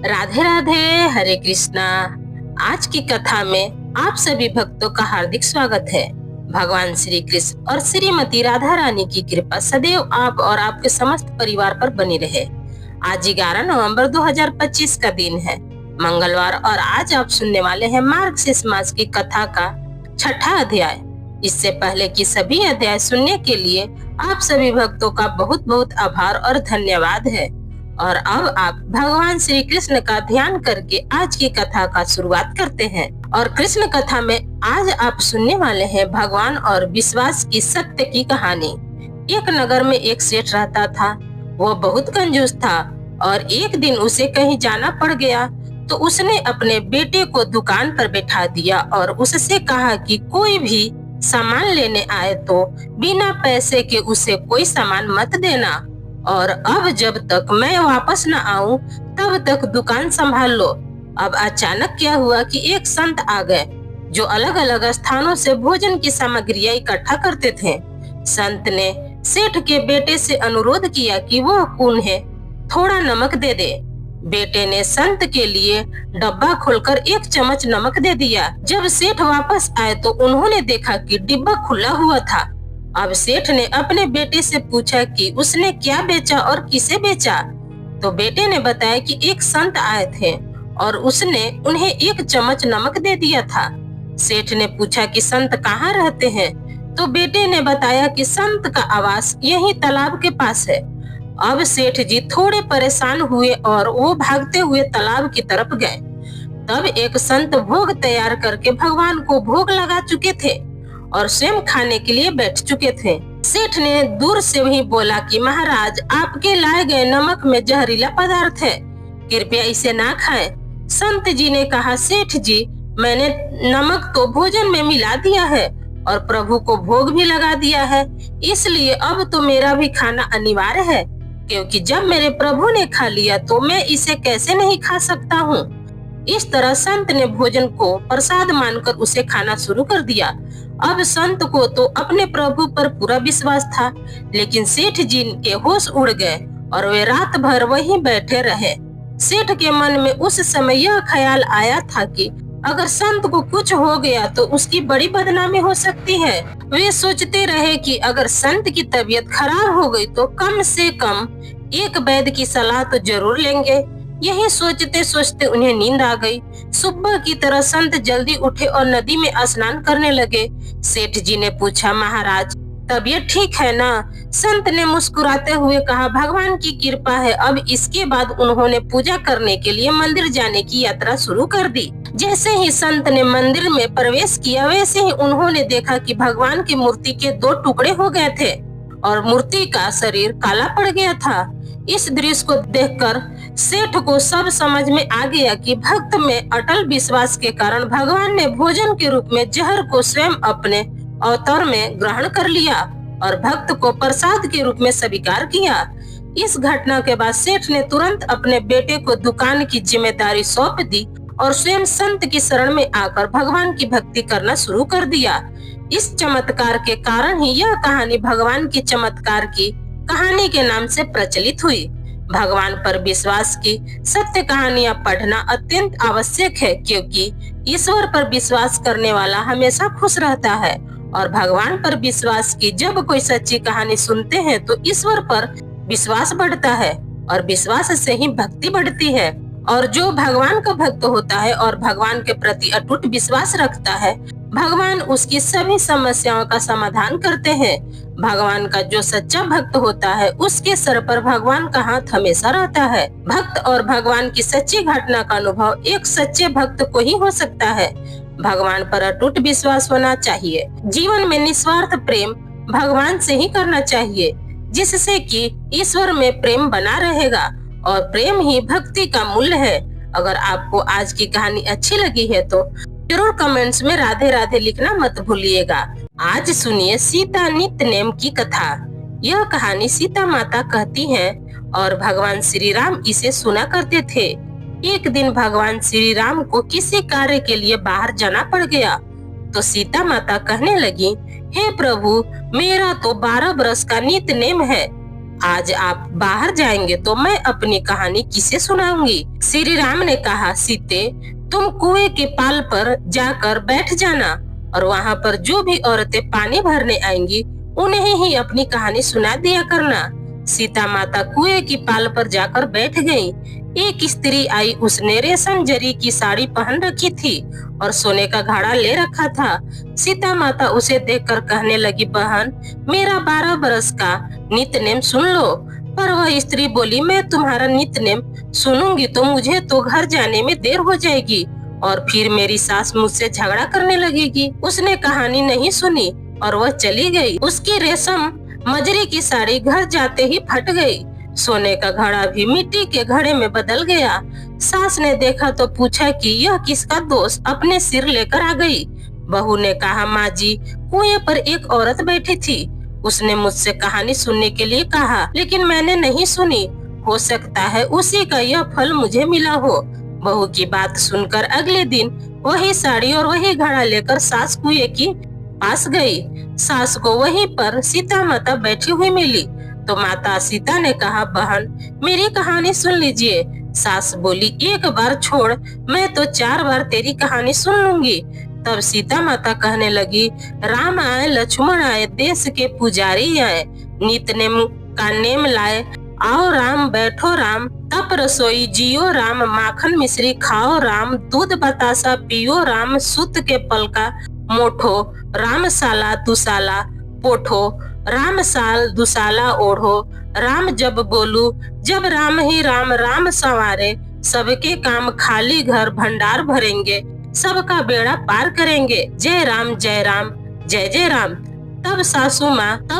राधे राधे, हरे कृष्णा। आज की कथा में आप सभी भक्तों का हार्दिक स्वागत है। भगवान श्री कृष्ण और श्रीमती राधा रानी की कृपा सदैव आप और आपके समस्त परिवार पर बनी रहे। आज 11 नवंबर 2025 का दिन है, मंगलवार, और आज आप सुनने वाले हैं मार्गशीर्ष मास की कथा का 6ठा अध्याय। इससे पहले कि सभी अध्याय सुनने के लिए आप सभी भक्तों का बहुत बहुत आभार और धन्यवाद है। और अब आप भगवान श्री कृष्ण का ध्यान करके आज की कथा का शुरुआत करते हैं। और कृष्ण कथा में आज आप सुनने वाले हैं भगवान और विश्वास की सत्य की कहानी। एक नगर में एक सेठ रहता था। वो बहुत कंजूस था और एक दिन उसे कहीं जाना पड़ गया तो उसने अपने बेटे को दुकान पर बैठा दिया और उससे कहा कि कोई भी सामान लेने आए तो बिना पैसे के उसे कोई सामान मत देना, और अब जब तक मैं वापस न आऊं तब तक दुकान संभाल लो। अब अचानक क्या हुआ कि एक संत आ गए जो अलग अलग स्थानों से भोजन की सामग्रियां इकट्ठा करते थे। संत ने सेठ के बेटे से अनुरोध किया कि वो उन्हें थोड़ा नमक दे दे। बेटे ने संत के लिए डब्बा खोलकर 1 चम्मच नमक दे दिया। जब सेठ वापस आए तो उन्होंने देखा कि डिब्बा खुला हुआ था। अब सेठ ने अपने बेटे से पूछा कि उसने क्या बेचा और किसे बेचा। तो बेटे ने बताया कि एक संत आए थे और उसने उन्हें 1 चम्मच नमक दे दिया था। सेठ ने पूछा कि संत कहाँ रहते हैं, तो बेटे ने बताया कि संत का आवास यही तालाब के पास है। अब सेठ जी थोड़े परेशान हुए और वो भागते हुए तालाब की तरफ गए। तब एक संत भोग तैयार करके भगवान को भोग लगा चुके थे और स्वयं खाने के लिए बैठ चुके थे। सेठ ने दूर से ही बोला कि महाराज, आपके लाए गए नमक में जहरीला पदार्थ है, कृपया इसे ना खाएं। संत जी ने कहा, सेठ जी, मैंने नमक तो भोजन में मिला दिया है और प्रभु को भोग भी लगा दिया है, इसलिए अब तो मेरा भी खाना अनिवार्य है, क्योंकि जब मेरे प्रभु ने खा लिया तो मैं इसे कैसे नहीं खा सकता हूँ। इस तरह संत ने भोजन को प्रसाद मानकर उसे खाना शुरू कर दिया। अब संत को तो अपने प्रभु पर पूरा विश्वास था, लेकिन सेठ जी के होश उड़ गए और वे रात भर वहीं बैठे रहे। सेठ के मन में उस समय यह ख्याल आया था कि अगर संत को कुछ हो गया तो उसकी बड़ी बदनामी हो सकती है। वे सोचते रहे कि अगर संत की तबीयत खराब हो गई तो कम से कम एक वैद्य की सलाह तो जरूर लेंगे। यही सोचते सोचते उन्हें नींद आ गई। सुबह की तरह संत जल्दी उठे और नदी में स्नान करने लगे। सेठ जी ने पूछा, महाराज, तबीयत ठीक है ना? संत ने मुस्कुराते हुए कहा, भगवान की कृपा है। अब इसके बाद उन्होंने पूजा करने के लिए मंदिर जाने की यात्रा शुरू कर दी। जैसे ही संत ने मंदिर में प्रवेश किया वैसे ही उन्होंने देखा कि भगवान की मूर्ति के 2 टुकड़े हो गए थे और मूर्ति का शरीर काला पड़ गया था। इस दृश्य को देखकर सेठ को सब समझ में आ गया कि भक्त में अटल विश्वास के कारण भगवान ने भोजन के रूप में जहर को स्वयं अपने अवतार में ग्रहण कर लिया और भक्त को प्रसाद के रूप में स्वीकार किया। इस घटना के बाद सेठ ने तुरंत अपने बेटे को दुकान की जिम्मेदारी सौंप दी और स्वयं संत की शरण में आकर भगवान की भक्ति करना शुरू कर दिया। इस चमत्कार के कारण ही यह कहानी भगवान की चमत्कार की कहानी के नाम से प्रचलित हुई। भगवान पर विश्वास की सत्य कहानियां पढ़ना अत्यंत आवश्यक है, क्योंकि ईश्वर पर विश्वास करने वाला हमेशा खुश रहता है। और भगवान पर विश्वास की जब कोई सच्ची कहानी सुनते हैं तो ईश्वर पर विश्वास बढ़ता है और विश्वास से ही भक्ति बढ़ती है। और जो भगवान का भक्त होता है और भगवान के प्रति अटूट विश्वास रखता है, भगवान उसकी सभी समस्याओं का समाधान करते हैं। भगवान का जो सच्चा भक्त होता है उसके सर पर भगवान का हाथ हमेशा रहता है। भक्त और भगवान की सच्ची घटना का अनुभव एक सच्चे भक्त को ही हो सकता है। भगवान पर अटूट विश्वास होना चाहिए। जीवन में निस्वार्थ प्रेम भगवान से ही करना चाहिए, जिससे कि ईश्वर में प्रेम बना रहेगा और प्रेम ही भक्ति का मूल्य है। अगर आपको आज की कहानी अच्छी लगी है तो जरूर कमेंट्स में राधे राधे लिखना मत भूलिएगा। आज सुनिए सीता नित्य नेम की कथा। यह कहानी सीता माता कहती हैं और भगवान श्री राम इसे सुना करते थे। एक दिन भगवान श्री राम को किसी कार्य के लिए बाहर जाना पड़ गया तो सीता माता कहने लगी, हे प्रभु, मेरा तो 12 बरस का नित्य नेम है, आज आप बाहर जाएंगे तो मैं अपनी कहानी किसे सुनाऊंगी? श्री राम ने कहा, सीते तुम कुएं के पाल पर जाकर बैठ जाना और वहाँ पर जो भी औरतें पानी भरने आएंगी उन्हें ही अपनी कहानी सुना दिया करना। सीता माता कुएं की पाल पर जाकर बैठ गई। एक स्त्री आई, उसने रेशम जरी की साड़ी पहन रखी थी और सोने का घड़ा ले रखा था। सीता माता उसे देखकर कहने लगी, बहन मेरा 12 बरस का नित्य-नेम सुन लो। पर वह स्त्री बोली, मैं तुम्हारा नित्य-नेम सुनूंगी तो मुझे तो घर जाने में देर हो जाएगी और फिर मेरी सास मुझसे झगड़ा करने लगेगी। उसने कहानी नहीं सुनी और वह चली गई। उसकी रेशम मजरी की साड़ी घर जाते ही फट गई। सोने का घड़ा भी मिट्टी के घड़े में बदल गया। सास ने देखा तो पूछा कि यह किसका दोष अपने सिर लेकर आ गई। बहू ने कहा, माँ जी कुएं पर एक औरत बैठी थी, उसने मुझसे कहानी सुनने के लिए कहा लेकिन मैंने नहीं सुनी। हो सकता है उसी का यह फल मुझे मिला हो। बहू की बात सुनकर अगले दिन वही साड़ी और वही घड़ा लेकर सास कुएं की पास गई। सास को वहीं पर सीता माता बैठी हुई मिली तो माता सीता ने कहा, बहन मेरी कहानी सुन लीजिए। सास बोली, एक बार छोड़, मैं तो 4 बार तेरी कहानी सुन लूंगी। तब सीता माता कहने लगी, राम आए लक्ष्मण आए, देश के पुजारी आए, नित नेम का नेम लाए, आओ राम बैठो राम, तप रसोई जियो राम, माखन मिश्री खाओ राम, दूध बतासा पियो राम, सूत के पलका मोठो, राम साला दुसाला पोठो, राम साल दुसाला ओढ़ो, राम जब बोलू जब राम ही राम, राम संवारे सबके काम, खाली घर भंडार भरेंगे, सबका बेड़ा पार करेंगे, जय राम जय राम जय जय राम। तब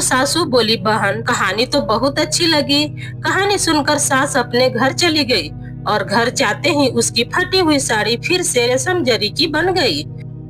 सासू बोली, बहन कहानी तो बहुत अच्छी लगी। कहानी सुनकर सास अपने घर चली गई और घर जाते ही उसकी फटी हुई साड़ी फिर से रेशम जरी की बन गई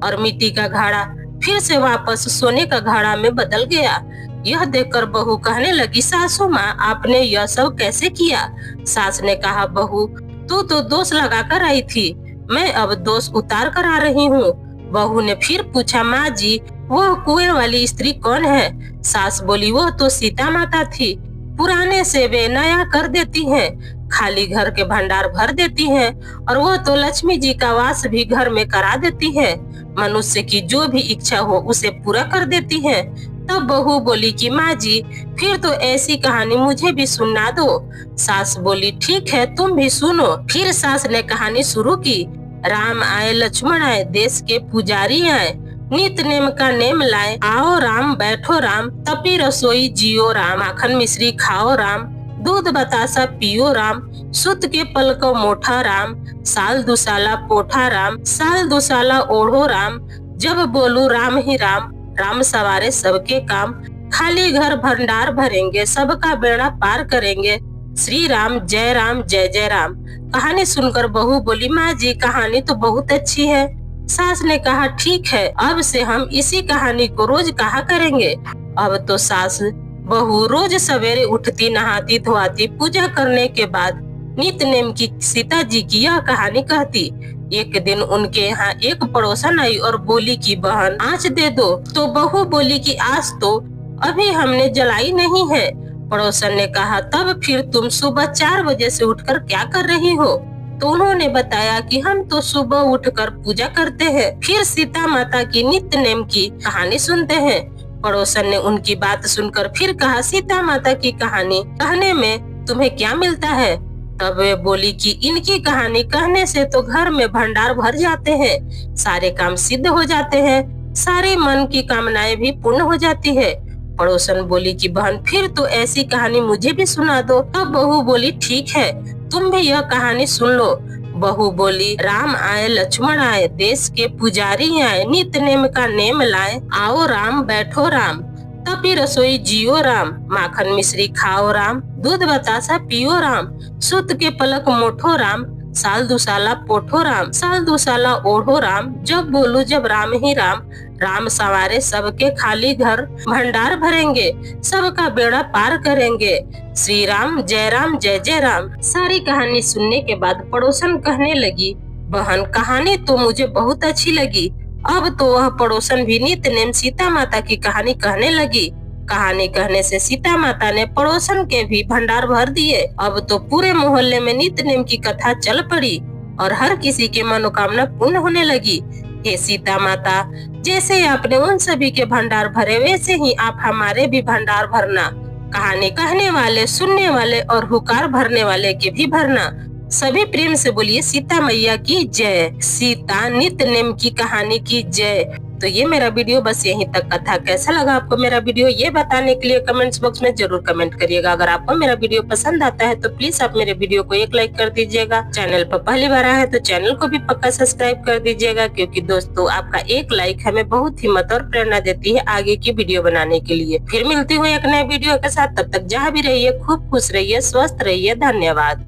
और मिट्टी का घड़ा फिर से वापस सोने का घड़ा में बदल गया। यह देखकर बहू कहने लगी, सासू माँ आपने यह सब कैसे किया? सास ने कहा, बहू तू तो दोष लगा कर आई थी, मैं अब दोष उतार कर आ रही हूँ। बहू ने फिर पूछा, माँ जी वह कुएं वाली स्त्री कौन है? सास बोली, वह तो सीता माता थी, पुराने से वे नया कर देती हैं, खाली घर के भंडार भर देती हैं और वह तो लक्ष्मी जी का वास भी घर में करा देती है, मनुष्य की जो भी इच्छा हो उसे पूरा कर देती है। तब बहू बोली कि माँ जी फिर तो ऐसी कहानी मुझे भी सुना दो। सास बोली, ठीक है तुम भी सुनो। फिर सास ने कहानी शुरू की, राम आए लक्ष्मण आए, देश के पुजारी आए, नित नेम का नेम लाए, आओ राम बैठो राम, तपी रसोई जियो राम, माखन मिश्री खाओ राम, दूध बतासा पियो राम, सूत के पलको मोठा राम, साल दुसाला पोठा राम, साल दुसाला ओढ़ो राम, जब बोलू राम ही राम, राम सवारे सबके काम, खाली घर भंडार भरेंगे, सबका बेड़ा पार करेंगे, श्री राम जय राम। कहानी सुनकर बहू बोली, माँ जी कहानी तो बहुत अच्छी है। सास ने कहा, ठीक है अब से हम इसी कहानी को रोज कहा करेंगे। अब तो सास बहू रोज सवेरे उठती, नहाती धोआती, पूजा करने के बाद नित्य नेम की सीता जी की यह कहानी कहती। एक दिन उनके यहाँ एक पड़ोसन आई और बोली कि बहन आँच दे दो। तो बहू बोली कि आज तो अभी हमने जलाई नहीं है। पड़ोसन ने कहा, तब फिर तुम सुबह 4 बजे से उठकर क्या कर रही हो? तो उन्होंने बताया कि हम तो सुबह उठकर पूजा करते हैं, फिर सीता माता की नित्य नेम की कहानी सुनते हैं। पड़ोसन ने उनकी बात सुनकर फिर कहा, सीता माता की कहानी कहने में तुम्हें क्या मिलता है? तब वे बोली कि इनकी कहानी कहने से तो घर में भंडार भर जाते हैं, सारे काम सिद्ध हो जाते हैं, सारे मन की कामनाएं भी पूर्ण हो जाती है। पड़ोसन बोली कि बहन फिर तो ऐसी कहानी मुझे भी सुना दो। तब बहू बोली, ठीक है तुम भी यह कहानी सुन लो। बहू बोली, राम आए लक्ष्मण आए, देश के पुजारी आए, नित्य नेम का नेम लाए, आओ राम बैठो राम, तपी रसोई जियो राम, माखन मिश्री खाओ राम, दूध बतासा पियो राम, सूत के पलक मोठो राम, साल दुसाला पोठो राम, साल दुसाला ओढ़ो राम, जब बोलू जब राम ही राम, राम सवारे सबके खाली घर भंडार भरेंगे, सबका बेड़ा पार करेंगे, श्री राम जय जय राम। सारी कहानी सुनने के बाद पड़ोसन कहने लगी, बहन कहानी तो मुझे बहुत अच्छी लगी। अब तो वह पड़ोसन भी नित्य नेम सीता माता की कहानी कहने लगी। कहानी कहने से सीता माता ने पड़ोसन के भी भंडार भर दिए। अब तो पूरे मोहल्ले में नित्य नेम की कथा चल पड़ी और हर किसी की मनोकामना पूर्ण होने लगी। हे सीता माता, जैसे आपने उन सभी के भंडार भरे, वैसे ही आप हमारे भी भंडार भरना। कहानी कहने वाले, सुनने वाले और हुकार भरने वाले के भी भरना। सभी प्रेम से बोलिए सीता मैया की जय। सीता नित्य नेम की कहानी की जय। तो ये मेरा वीडियो बस यहीं तक का था। कैसा लगा आपको मेरा वीडियो, ये बताने के लिए कमेंट्स बॉक्स में जरूर कमेंट करिएगा। अगर आपको मेरा वीडियो पसंद आता है तो प्लीज आप मेरे वीडियो को एक लाइक कर दीजिएगा। चैनल पर पहली बार आए हैं तो चैनल को भी पक्का सब्सक्राइब कर दीजिएगा, क्योंकि दोस्तों आपका एक लाइक हमें बहुत हिम्मत और प्रेरणा देती है आगे की वीडियो बनाने के लिए। फिर मिलती हूँ एक नए वीडियो के साथ। तब तक जहाँ भी रहिए खूब खुश रहिए, स्वस्थ रहिए। धन्यवाद।